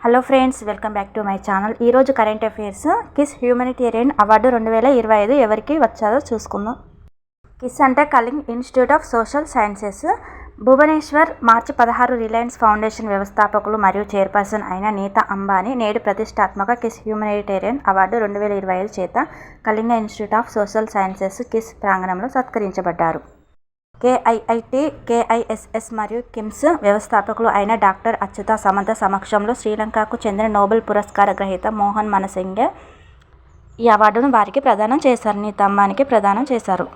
Hello friends, welcome back to my channel. ఈరోజు current affairs. KISS humanitarian award 2025 ఎవరికి వచ్చారో చూసుకుందాం. కిస్ అంటే Kalinga institute of social sciences, Bhubaneswar. మార్చి 16 రిలయన్స్ ఫౌండేషన్ వ్యవస్థాపకులు మరియు చైర్పర్సన్ అయిన నీతా అంబానీ నేడు ప్రతిష్టాత్మక కిస్ హ్యూమనిటేరియన్ అవార్డు 2025 చేత Kalinga institute of social sciences kiss ప్రాంగణంలో సత్కరించబడ్డారు. కేఐఐటి, కేఐఎస్ఎస్ మరియు కిమ్స్ వ్యవస్థాపకులు అయిన డాక్టర్ అచ్యుత సమంత సమక్షంలో శ్రీలంకకు చెందిన నోబెల్ పురస్కార గ్రహీత మోహన్ మనసింగే ఈ అవార్డును వారికి ప్రదానం చేశారు. నీతా అంబానీకి ప్రదానం చేశారు.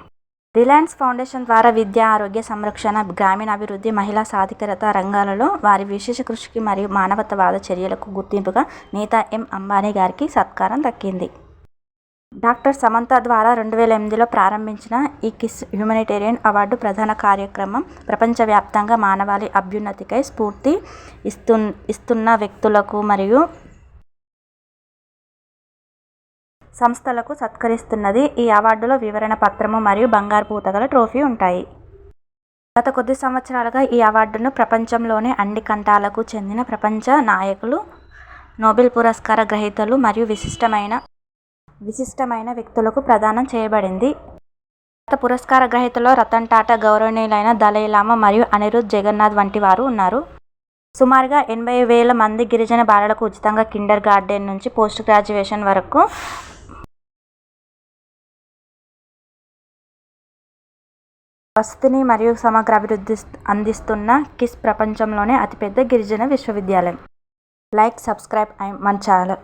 రిలయన్స్ ఫౌండేషన్ ద్వారా విద్య, ఆరోగ్య సంరక్షణ, గ్రామీణాభివృద్ధి, మహిళా సాధికారత రంగాలలో వారి విశేష కృషికి మరియు మానవతావాద చర్యలకు గుర్తింపుగా నీతా అంబానీ గారికి సత్కారం దక్కింది. డాక్టర్ సమంత ద్వారా 2008లో ప్రారంభించిన ఈ కిస్ హ్యూమనిటేరియన్ అవార్డు ప్రధాన కార్యక్రమం ప్రపంచవ్యాప్తంగా మానవాళి అభ్యున్నతికై స్ఫూర్తి ఇస్తున్న వ్యక్తులకు మరియు సంస్థలకు సత్కరిస్తున్నది. ఈ అవార్డులో వివరణ పత్రము మరియు బంగారు పూతగల ట్రోఫీ ఉంటాయి. గత కొద్ది సంవత్సరాలుగా ఈ అవార్డును ప్రపంచంలోని అన్ని ఖండాలకు చెందిన ప్రపంచ నాయకులు, నోబెల్ పురస్కార గ్రహీతలు మరియు విశిష్టమైన వ్యక్తులకు ప్రదానం చేయబడింది. గత పురస్కార గ్రహీతల్లో రతన్ టాటా, గౌరవనీయులైన దలైలామా మరియు అనిరుద్ధ్ జగన్నాథ్ వంటి వారు ఉన్నారు. సుమారుగా 80,000 మంది గిరిజన బాలలకు ఉచితంగా కిండర్ గార్టెన్ నుంచి పోస్ట్ గ్రాడ్యుయేషన్ వరకు వసతిని మరియు సమగ్ర అభివృద్ధి అందిస్తున్న కిస్ ప్రపంచంలోనే అతిపెద్ద గిరిజన విశ్వవిద్యాలయం. Like, subscribe my channel.